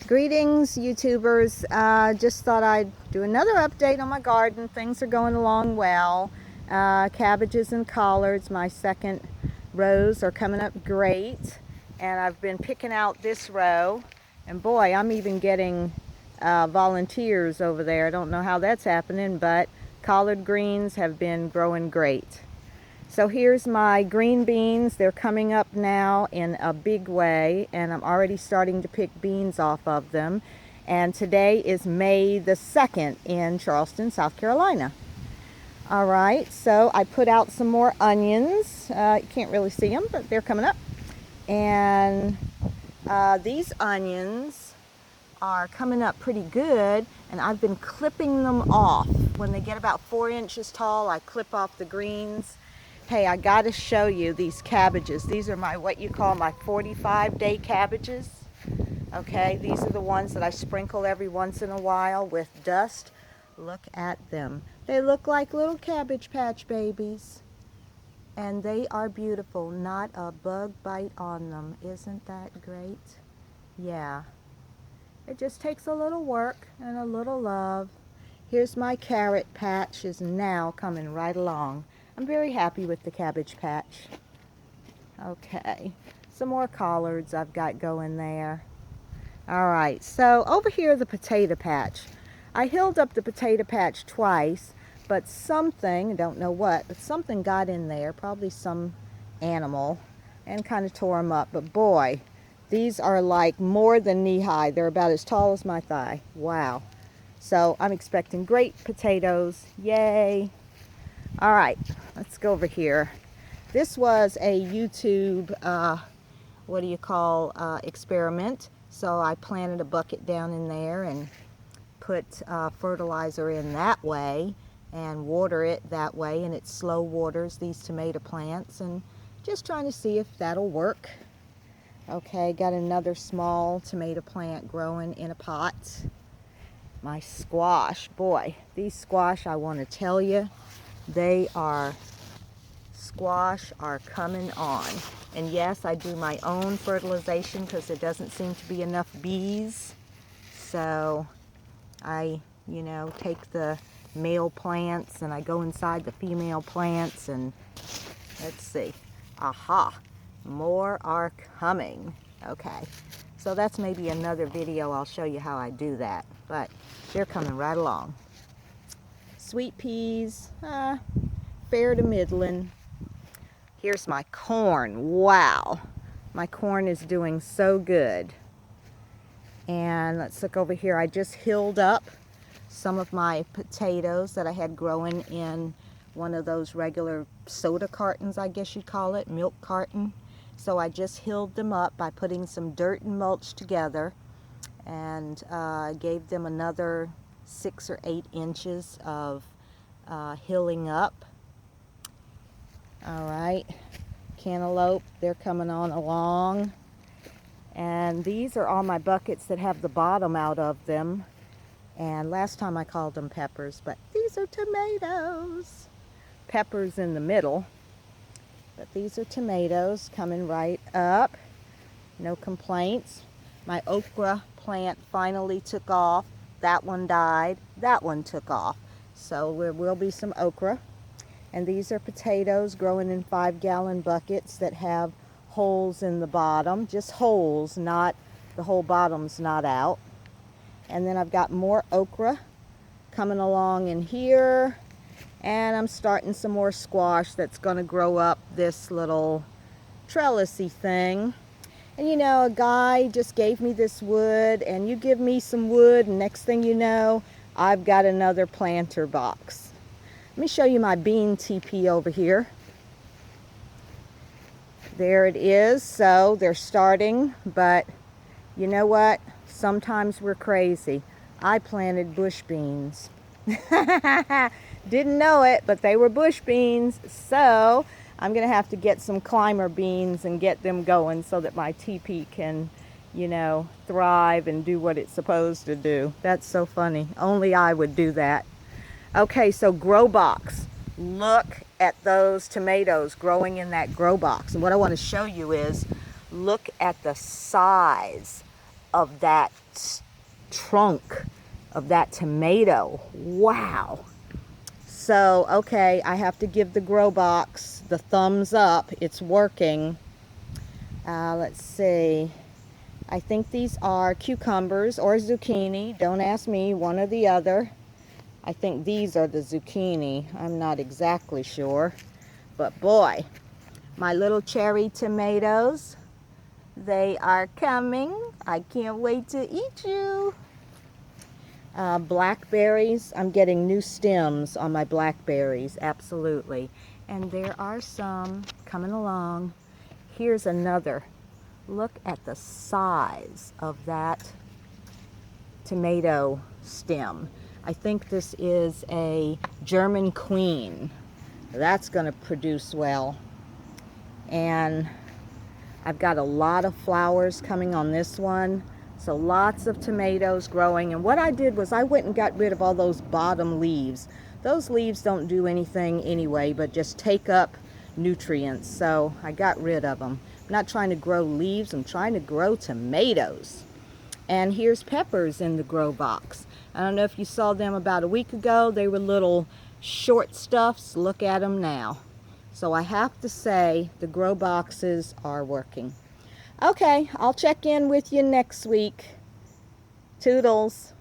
Greetings, YouTubers. Just thought I'd do another update on my garden. Things are going along well. Cabbages and collards, my second rows, are coming up great. And I've been picking out this row. And boy, I'm even getting volunteers over there. I don't know how that's happening, but collard greens have been growing great. So here's my green beans. They're coming up now in a big way, and I'm already starting to pick beans off of them. And today is May the 2nd in Charleston, South Carolina. All right, so I put out some more onions. You can't really see them, but they're coming up. And these onions are coming up pretty good, and I've been clipping them off. When they get about 4 inches tall, I clip off the greens. Hey, I got to show you these cabbages. These are my, what you call my 45-day cabbages. Okay, these are the ones that I sprinkle every once in a while with dust. Look at them. They look like little Cabbage Patch babies. And they are beautiful. Not a bug bite on them. Isn't that great? Yeah. It just takes a little work and a little love. Here's my carrot patch is now coming right along. I'm very happy with the cabbage patch. Okay, some more collards I've got going there. All right, so over here the potato patch. I hilled up the potato patch twice, but something, don't know what, but something got in there, probably some animal, and kind of tore them up. But boy, these are like more than knee-high. They're about as tall as my thigh. Wow. So I'm expecting great potatoes. Yay. All right, let's go over here. This was a YouTube, experiment. So I planted a bucket down in there and put fertilizer in that way and water it that way, and it slow waters these tomato plants, and just trying to see if that'll work. Okay, got another small tomato plant growing in a pot. My squash, boy, these squash, I want to tell you, squash are coming on. And yes, I do my own fertilization because there doesn't seem to be enough bees. So I, take the male plants and I go inside the female plants, and let's see. Aha, more are coming. Okay, so that's maybe another video. I'll show you how I do that, but they're coming right along. Sweet peas, fair to middling. Here's my corn. Wow, my corn is doing so good. And let's look over here. I just hilled up some of my potatoes that I had growing in one of those regular soda cartons, I guess you'd call it, milk carton. So I just hilled them up by putting some dirt and mulch together, and gave them another 6 or 8 inches of hilling up. All right, cantaloupe, they're coming on along. And these are all my buckets that have the bottom out of them. And last time I called them peppers, but these are tomatoes. Peppers in the middle, but these are tomatoes coming right up. No complaints. My okra plant finally took off. That one died. That one took off. So there will be some okra. And these are potatoes growing in 5-gallon buckets that have holes in the bottom. Just holes, not the whole bottom's not out. And then I've got more okra coming along in here. And I'm starting some more squash that's going to grow up this little trellisy thing. And a guy just gave me this wood, and you give me some wood, and next thing you know, I've got another planter box. Let me show you my bean teepee over here. There it is. So they're starting, but you know what? Sometimes we're crazy. I planted bush beans. Didn't know it, but they were bush beans. So I'm going to have to get some climber beans and get them going so that my teepee can, thrive and do what it's supposed to do. That's so funny. Only I would do that. Okay, so grow box. Look at those tomatoes growing in that grow box. And what I want to show you is, look at the size of that trunk of that tomato. Wow. So, okay, I have to give the grow box the thumbs up. It's working. Let's see. I think these are cucumbers or zucchini. Don't ask me, one or the other. I think these are the zucchini. I'm not exactly sure. But boy, my little cherry tomatoes, they are coming. I can't wait to eat you. Blackberries, I'm getting new stems on my blackberries, absolutely. And there are some coming along. Here's another. Look at the size of that tomato stem. I think this is a German Queen. That's going to produce well. And I've got a lot of flowers coming on this one. So lots of tomatoes growing. And what I did was I went and got rid of all those bottom leaves. Those leaves don't do anything anyway, but just take up nutrients. So I got rid of them. I'm not trying to grow leaves. I'm trying to grow tomatoes. And here's peppers in the grow box. I don't know if you saw them about a week ago. They were little short stuffs. Look at them now. So I have to say the grow boxes are working. Okay, I'll check in with you next week. Toodles.